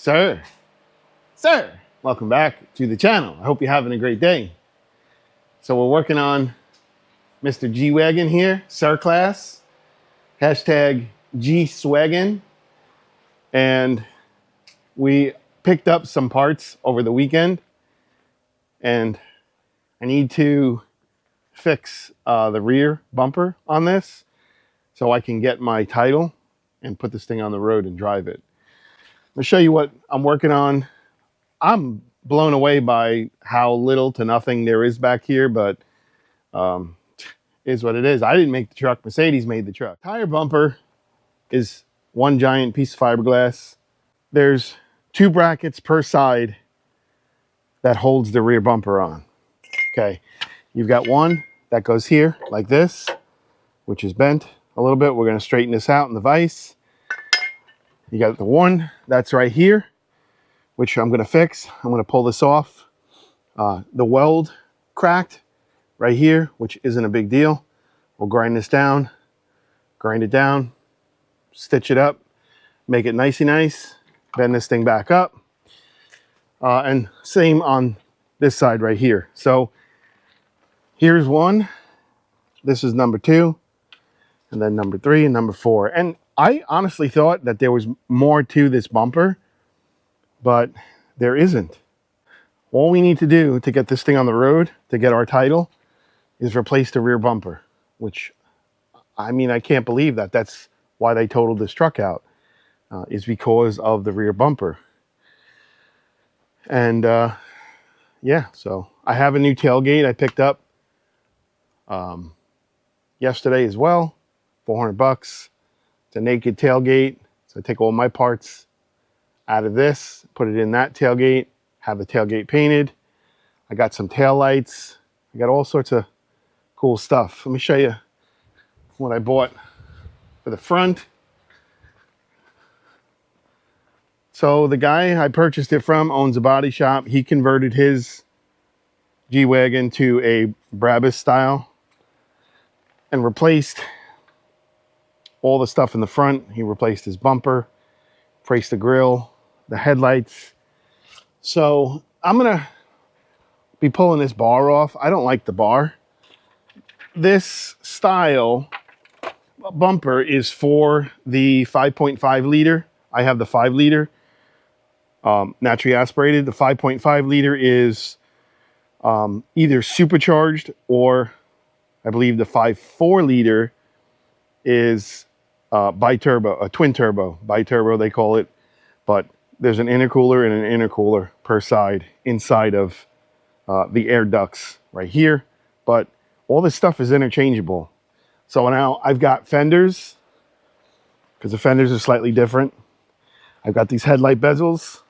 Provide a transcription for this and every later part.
Sir, welcome back to the channel. I hope you're having a great day. So we're working on Mr. G Wagon here, Sir Class, hashtag G Swaggin. And we picked up some parts over the weekend and I need to fix the rear bumper on this so I can get my title and put this thing on the road and drive it. I'll show you what I'm working on. I'm blown away by how little to nothing there is back here, but is what it is. I didn't make the truck. Mercedes made the truck. Tire bumper is one giant piece of fiberglass. There's two brackets per side that holds the rear bumper on. Okay, you've got one that goes here like this, which is bent a little bit. We're going to straighten this out in the vise. You got the one that's right here, which I'm going to fix. I'm going to pull this off. The weld cracked right here, which isn't a big deal. We'll grind this down, grind it down, stitch it up, make it nicey nice, bend this thing back up. And same on this side right here. So here's one. This is number 2, and then number 3 and number 4. And I honestly thought that there was more to this bumper, but there isn't. All we need to do to get this thing on the road, to get our title, is replace the rear bumper, which, I mean, I can't believe that that's why they totaled this truck out, is because of the rear bumper. And yeah, so I have a new tailgate I picked up yesterday as well, $400. It's a naked tailgate, so I take all my parts out of this, put it in that tailgate, have the tailgate painted. I got some tail lights. I got all sorts of cool stuff. Let me show you what I bought for the front. So the guy I purchased it from owns a body shop. He converted his G-Wagon to a Brabus style and replaced all the stuff in the front. He replaced his bumper, replaced the grill, the headlights. So I'm gonna be pulling this bar off. I don't like the bar. This style bumper is for the 5.5 liter. I have the 5 liter, naturally aspirated. The 5.5 liter is either supercharged, or I believe the 5.4 liter is bi-turbo, a twin turbo, bi-turbo they call it. But there's an intercooler and an intercooler per side inside of the air ducts right here. But all this stuff is interchangeable. So now I've got fenders, because the fenders are slightly different. I've got these headlight bezels.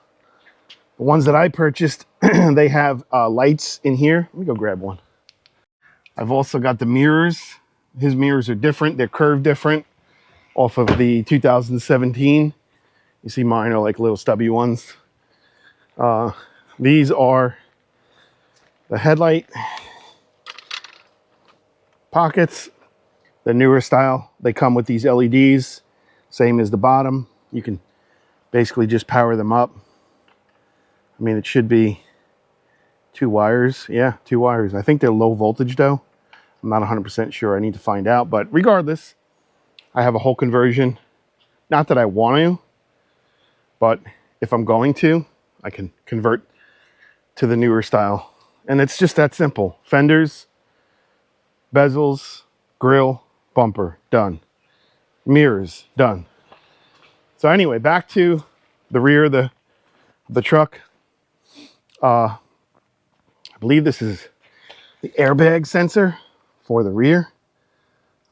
The ones that I purchased, they have lights in here. Let me go grab one. I've also got the mirrors. His mirrors are different. They're curved different off of the 2017. You see mine are like little stubby ones. These are the headlight pockets, the newer style. They come with these LEDs, same as the bottom. You can basically just power them up. I mean, it should be 2 wires. Yeah, 2 wires. I think they're low voltage though. I'm not 100% sure. I need to find out. But regardless, I have a whole conversion. Not that I want to, but if I'm going to, I can convert to the newer style. And it's just that simple. Fenders, bezels, grill, bumper, done. Mirrors, done. So anyway, back to the rear of the truck. I believe this is the airbag sensor for the rear.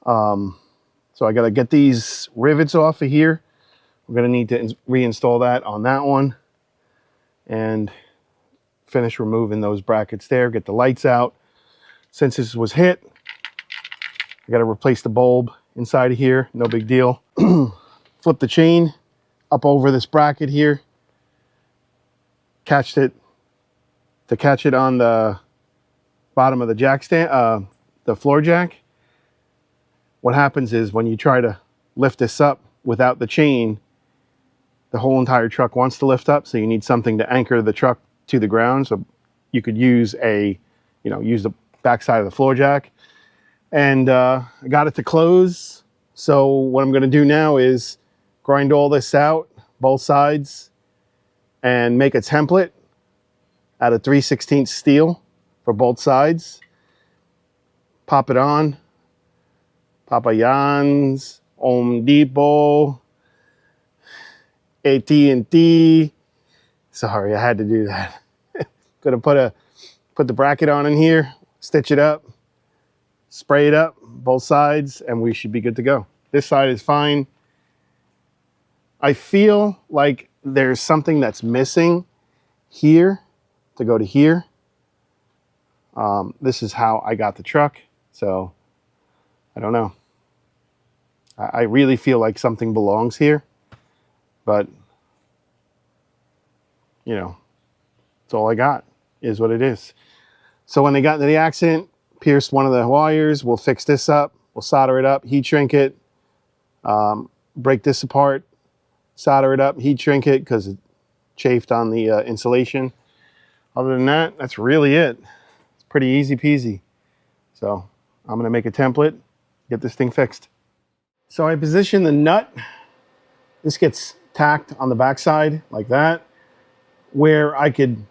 So I got to get these rivets off of here. We're going to need to reinstall that on that one and finish removing those brackets there, get the lights out. Since this was hit, I got to replace the bulb inside of here. No big deal. Flip the chain up over this bracket here. Catch it on the bottom of the jack stand, the floor jack. What happens is when you try to lift this up without the chain, the whole entire truck wants to lift up, so you need something to anchor the truck to the ground. So you could use use the backside of the floor jack. And I got it to close. So what I'm going to do now is grind all this out, both sides, and make a template out of 3/16 steel for both sides. Pop it on. Papa John's, Home Depot, AT&T. Sorry, I had to do that. Gonna put the bracket on in here, stitch it up, spray it up, both sides, and we should be good to go. This side is fine. I feel like there's something that's missing here to go to here. This is how I got the truck, so I don't know. I really feel like something belongs here, but it's all I got, is what it is. So when they got into the accident, pierced one of the wires. We'll fix this up. We'll solder it up, heat shrink it, break this apart, solder it up, heat shrink it because it chafed on the insulation. Other than that, that's really it. It's pretty easy peasy. So I'm going to make a template, get this thing fixed. So I position the nut. This gets tacked on the backside like that, where I could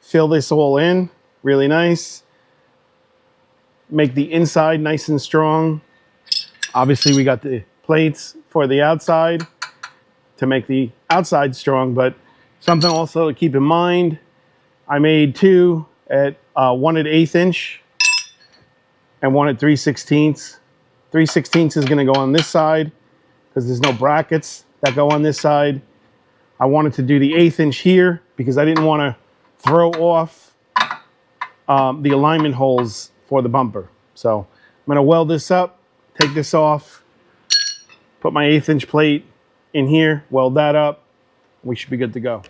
fill this all in really nice. Make the inside nice and strong. Obviously we got the plates for the outside to make the outside strong, but something also to keep in mind, I made two at 1 1/8 inch and 1 3/16. 3/16 is going to go on this side because there's no brackets that go on this side. I wanted to do the 1/8 inch here because I didn't want to throw off the alignment holes for the bumper. So I'm going to weld this up, take this off, put my 1/8 inch plate in here, weld that up. We should be good to go.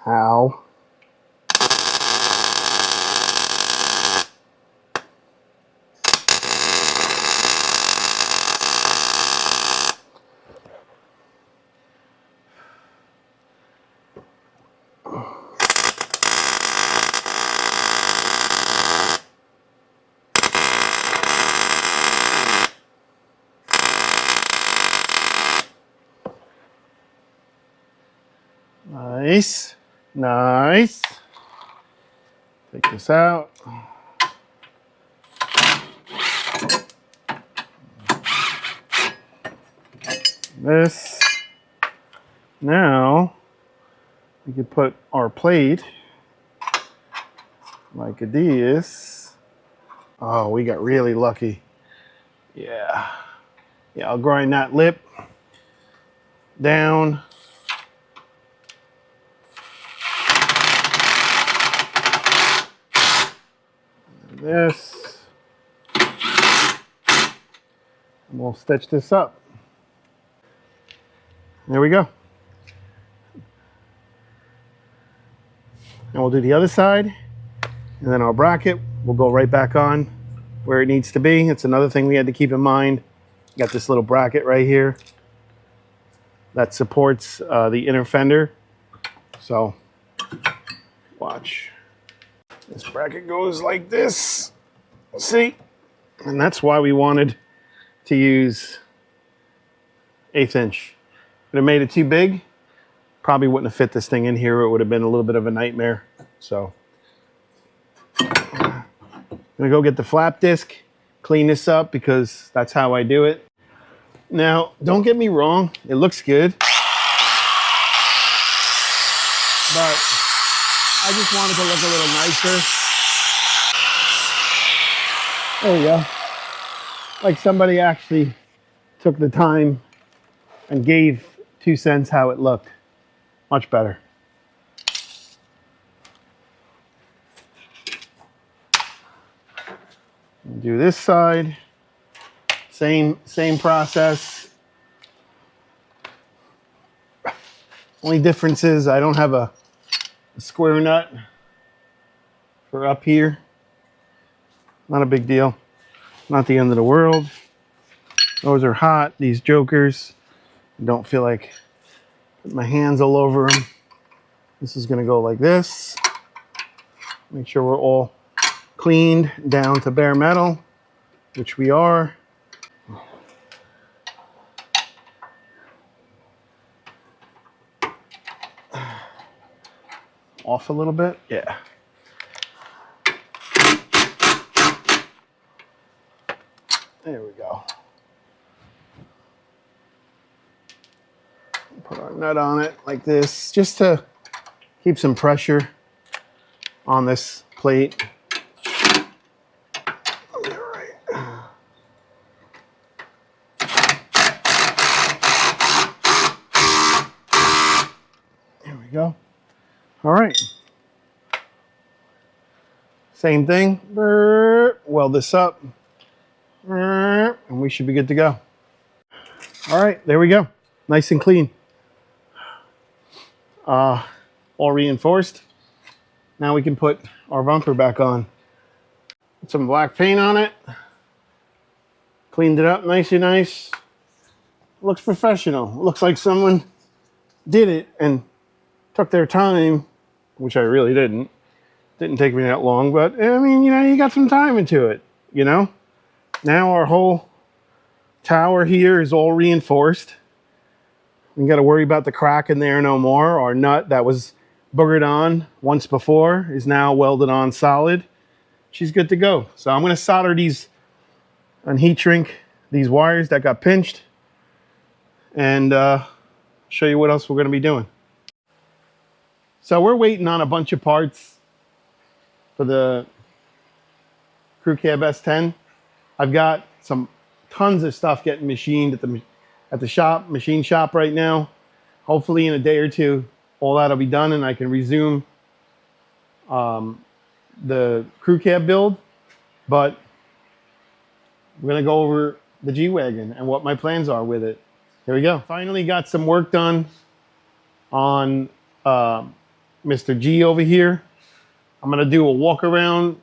Ow. Nice, nice. Take this out. This. Now we can put our plate like this. Oh, we got really lucky. Yeah. Yeah, I'll grind that lip down. This. And we'll stitch this up. There we go. And we'll do the other side. And then our bracket will go right back on where it needs to be. It's another thing we had to keep in mind. Got this little bracket right here that supports the inner fender. So watch. This bracket goes like this. See? And that's why we wanted to use 1/8 inch. If it made it too big, probably wouldn't have fit this thing in here. It would have been a little bit of a nightmare. So I'm gonna go get the flap disc, clean this up because that's how I do it. Now, don't get me wrong, it looks good, but I just wanted to look a little nicer. There you go. Like somebody actually took the time and gave 2 cents how it looked. Much better. Do this side. Same process. Only difference is I don't have a square nut for up here. Not a big deal. Not the end of the world. Those are hot, these jokers. Don't feel like putting my hands all over them. This is gonna go like this. Make sure we're all cleaned down to bare metal, which we are. Off a little bit, yeah. There we go. Put our nut on it like this, just to keep some pressure on this plate. All right. There we go. All right. Same thing. Weld this up. And we should be good to go. All right, there we go. Nice and clean. All reinforced. Now we can put our bumper back on. Put some black paint on it. Cleaned it up nice and nice. Looks professional. Looks like someone did it and took their time, which I really didn't. Didn't take me that long, but I mean, you know, you got some time into it, you know? Now our whole tower here is all reinforced. We got to worry about the crack in there no more. Our nut that was boogered on once before is now welded on solid. She's good to go. So I'm going to solder these on heat shrink, these wires that got pinched, and show you what else we're going to be doing. So we're waiting on a bunch of parts for the Crew Cab S10. I've got some tons of stuff getting machined at the shop, machine shop right now. Hopefully in a day or two, all that'll be done and I can resume the Crew Cab build. But we're gonna go over the G-Wagon and what my plans are with it. Here we go. Finally got some work done on Mr. G over here. I'm gonna do a walk around,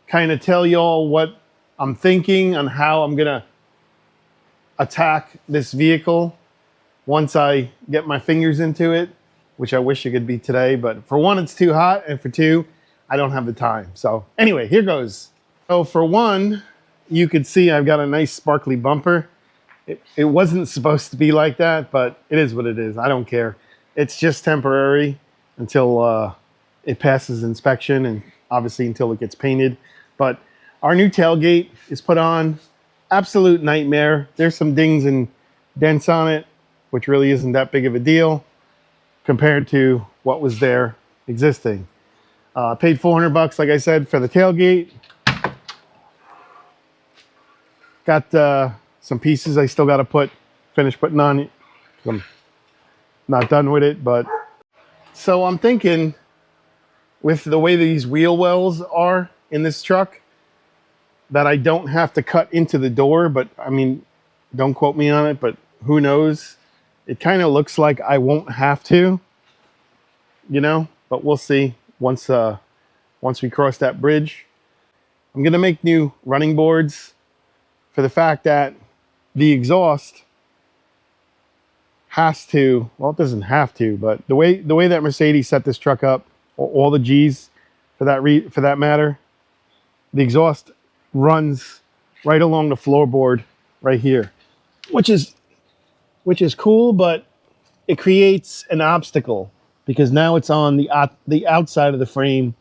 kind of tell y'all what I'm thinking on how I'm gonna attack this vehicle once I get my fingers into it, which I wish it could be today, but for one, it's too hot, and for two, I don't have the time. So anyway, here goes. So for one, you could see I've got a nice sparkly bumper. It wasn't supposed to be like that, but it is what it is. I don't care. It's just temporary until it passes inspection and obviously until it gets painted. But our new tailgate is put on. Absolute nightmare. There's some dings and dents on it, which really isn't that big of a deal compared to what was there existing. Paid $400, like I said, for the tailgate. Got some pieces I still got to finish putting on it. I'm not done with it, but so I'm thinking with the way these wheel wells are in this truck that I don't have to cut into the door, but I mean, don't quote me on it, but who knows? It kind of looks like I won't have to, you know, but we'll see once we cross that bridge. I'm going to make new running boards for the fact that the exhaust has to, well, it doesn't have to, but the way that Mercedes set this truck up, all the G's for that matter, the exhaust runs right along the floorboard right here, which is cool, but it creates an obstacle because now it's on the outside of the frame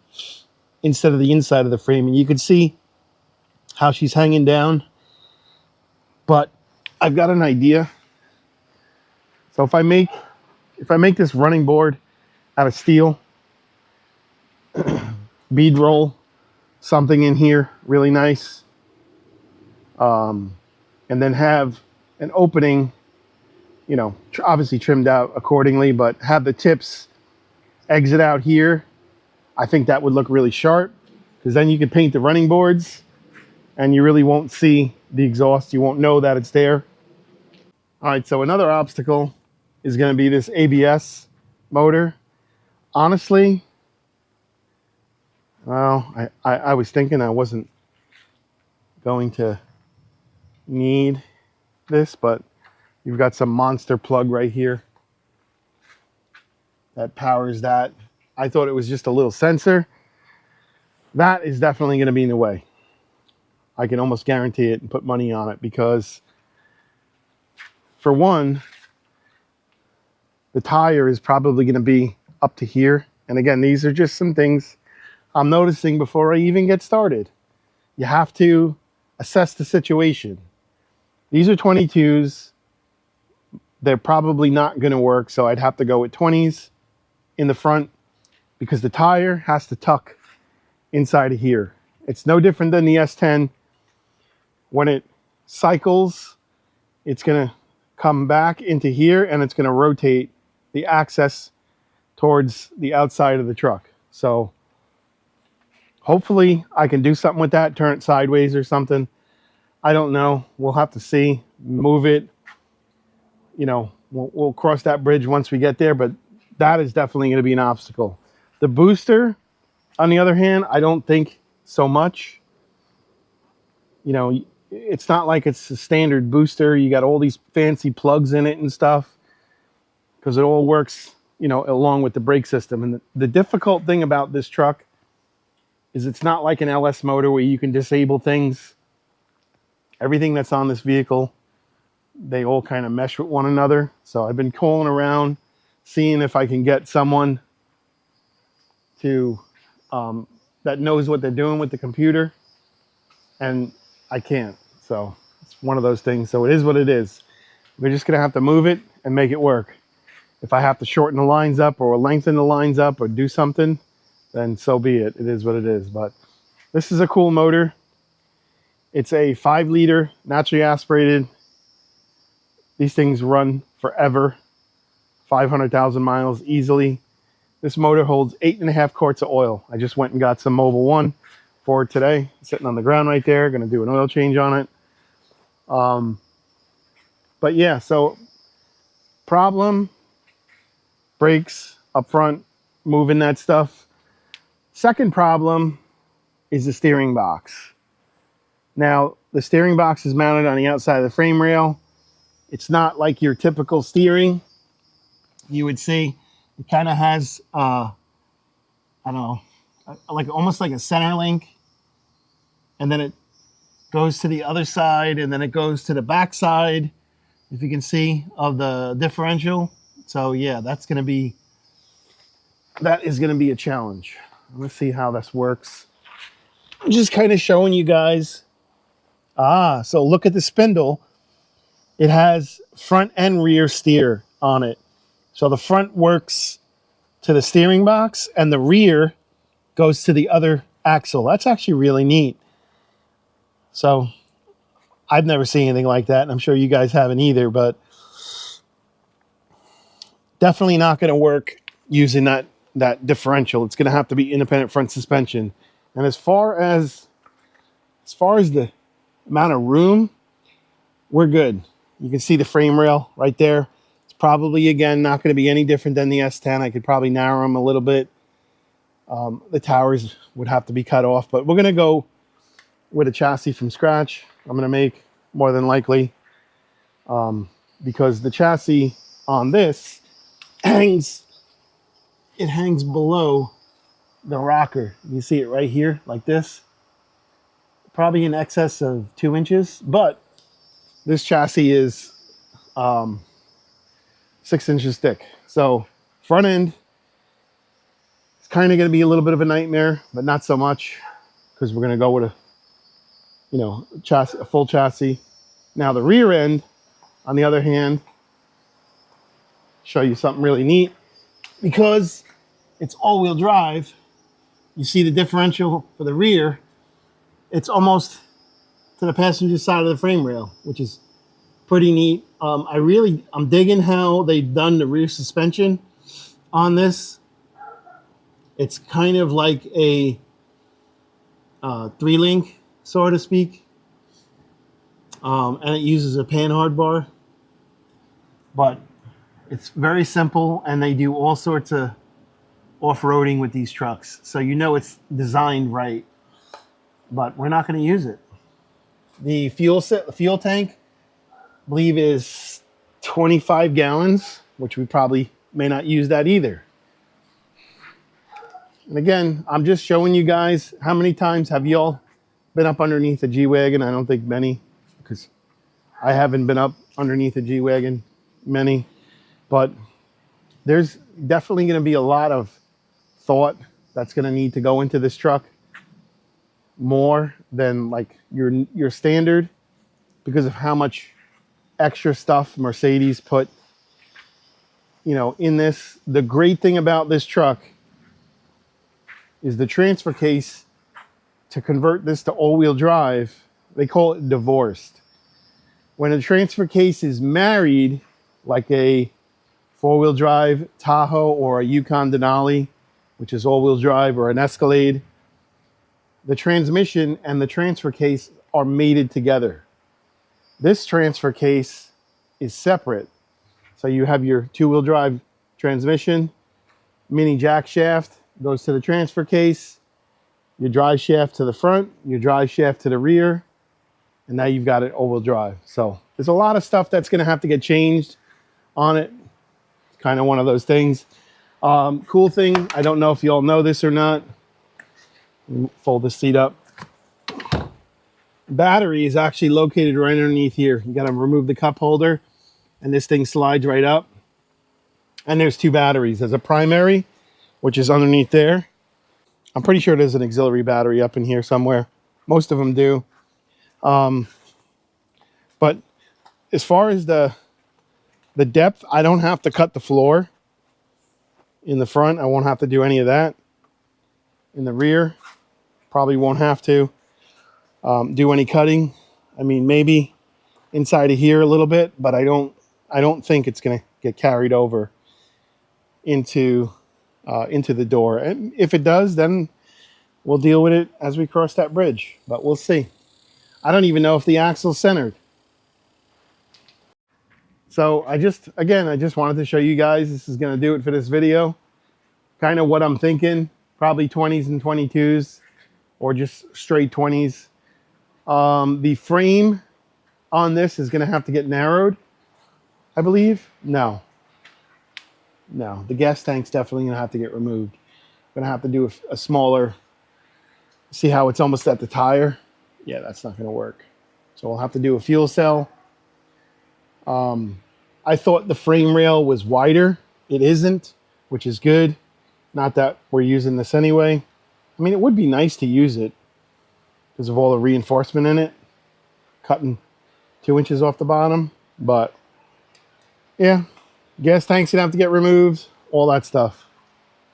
instead of the inside of the frame, and you can see how she's hanging down. But I've got an idea. So if I make this running board out of steel, bead roll something in here really nice, and then have an opening, you know, obviously trimmed out accordingly, but have the tips exit out here, I think that would look really sharp because then you could paint the running boards and you really won't see the exhaust. You won't know that it's there. All right, so another obstacle is going to be this ABS motor. Honestly, well, I was thinking I wasn't going to need this, but you've got some monster plug right here that powers that. I thought it was just a little sensor. That is definitely going to be in the way. I can almost guarantee it and put money on it, because for one, the tire is probably going to be up to here. And again, these are just some things I'm noticing before I even get started. You have to assess the situation. These are 22s. They're probably not going to work, so I'd have to go with 20s in the front, because the tire has to tuck inside of here. It's no different than the S10. When it cycles, it's going to come back into here, and it's going to rotate the axis towards the outside of the truck. So hopefully I can do something with that, turn it sideways or something. I don't know. We'll have to see. Move it. You know, we'll cross that bridge once we get there, but that is definitely going to be an obstacle. The booster, on the other hand, I don't think so much. You know, it's not like it's a standard booster. You got all these fancy plugs in it and stuff, because it all works, you know, along with the brake system. And the difficult thing about this truck is it's not like an LS motor where you can disable things. Everything that's on this vehicle, they all kind of mesh with one another. So I've been calling around, seeing if I can get someone to that knows what they're doing with the computer, and I can't. So it's one of those things. So it is what it is. We're just gonna have to move it and make it work. If I have to shorten the lines up or lengthen the lines up or do something, then so be it. It is what it is. But this is a cool motor. It's a 5-liter naturally aspirated. These things run forever, 500,000 miles easily. This motor holds 8.5 quarts of oil. I just went and got some Mobil 1 for it today, sitting on the ground right there. Going to do an oil change on it. But yeah, so problem, brakes up front, moving that stuff. Second problem is the steering box. Now, the steering box is mounted on the outside of the frame rail. It's not like your typical steering. You would see it kind of has, I don't know, like almost like a center link. And then it goes to the other side, and then it goes to the back side, if you can see, of the differential. So yeah, that is going to be a challenge. Let's see how this works. I'm just kind of showing you guys. So look at the spindle. It has front and rear steer on it. So the front works to the steering box, and the rear goes to the other axle. That's actually really neat. So I've never seen anything like that, and I'm sure you guys haven't either, but definitely not going to work using that differential. It's going to have to be independent front suspension. And as far as the amount of room, we're good. You can see the frame rail right there. It's probably, again, not going to be any different than the S10. I could probably narrow them a little bit. The towers would have to be cut off, but we're going to go with a chassis from scratch. I'm going to make, more than likely, because the chassis on this hangs below the rocker. You see it right here, like this. Probably in excess of 2 inches, but this chassis is 6 inches thick. So front end, it's kind of going to be a little bit of a nightmare, but not so much, because we're going to go with a full chassis. Now the rear end, on the other hand, show you something really neat. Because it's all-wheel drive, you see the differential for the rear, it's almost to the passenger side of the frame rail, which is pretty neat. I'm digging how they've done the rear suspension on this. It's kind of like a 3-link, so to speak. And it uses a panhard bar. But it's very simple, and they do all sorts of off-roading with these trucks. So you know it's designed right. But we're not going to use it. The fuel tank believe is 25 gallons, which we probably may not use that either. And again, I'm just showing you guys, how many times have y'all been up underneath a G-Wagon? I don't think many, because I haven't been up underneath a G-Wagon many, but there's definitely going to be a lot of thought that's going to need to go into this truck, more than like your standard, because of how much extra stuff Mercedes put, in this. The great thing about this truck is the transfer case. To convert this to all-wheel drive, they call it divorced. When a transfer case is married, like a four-wheel drive Tahoe or a Yukon Denali, which is all-wheel drive, or an Escalade, the transmission and the transfer case are mated together. This transfer case is separate. So you have your two-wheel drive transmission, mini jack shaft goes to the transfer case, your drive shaft to the front, your drive shaft to the rear, and now you've got it all-wheel drive. So there's a lot of stuff that's going to have to get changed on it. It's kind of one of those things. Cool thing, I don't know if you all know this or not. Fold this seat up. Battery is actually located right underneath here. You got to remove the cup holder, and this thing slides right up. And there's two batteries. There's a primary, which is underneath there. I'm pretty sure there's an auxiliary battery up in here somewhere. Most of them do. But as far as the depth, I don't have to cut the floor in the front. I won't have to do any of that. In the rear, probably won't have to do any cutting. I mean, maybe inside of here a little bit, but I don't think it's going to get carried over into the door. And if it does, then we'll deal with it as we cross that bridge, but we'll see. I don't even know if the axle's centered. So I just wanted to show you guys, this is going to do it for this video. Kind of what I'm thinking, probably 20s and 22s, or just straight 20s. The frame on this is going to have to get narrowed, I believe. No, the gas tank's definitely going to have to get removed. Going to have to do a smaller, see how it's almost at the tire? Yeah, that's not going to work. So we'll have to do a fuel cell. I thought the frame rail was wider. It isn't, which is good. Not that we're using this anyway. I mean, it would be nice to use it because of all the reinforcement in it. Cutting 2 inches off the bottom. But yeah, gas tank's going to have to get removed. All that stuff.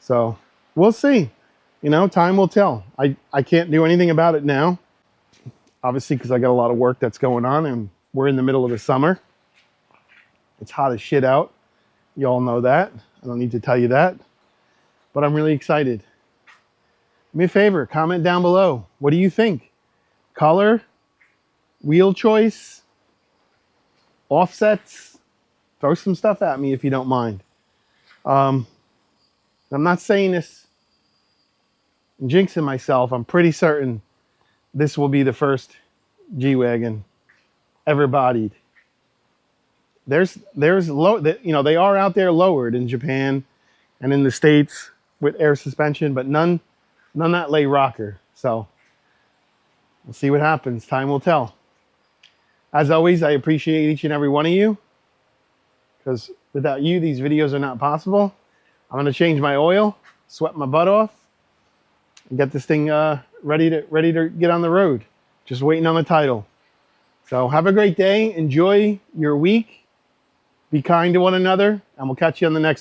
So we'll see. Time will tell. I can't do anything about it now. Obviously, because I got a lot of work that's going on, and we're in the middle of the summer. It's hot as shit out. You all know that. I don't need to tell you that. But I'm really excited. Do me a favor, comment down below. What do you think? Color? Wheel choice? Offsets? Throw some stuff at me if you don't mind. I'm not saying this and jinxing myself. I'm pretty certain this will be the first G-Wagon ever bodied. There's low, they are out there lowered in Japan and in the States with air suspension, but none that lay rocker. So we'll see what happens. Time will tell. As always, I appreciate each and every one of you, because without you, these videos are not possible. I'm going to change my oil, sweat my butt off, and get this thing ready to get on the road. Just waiting on the title. So have a great day. Enjoy your week. Be kind to one another, and we'll catch you on the next one.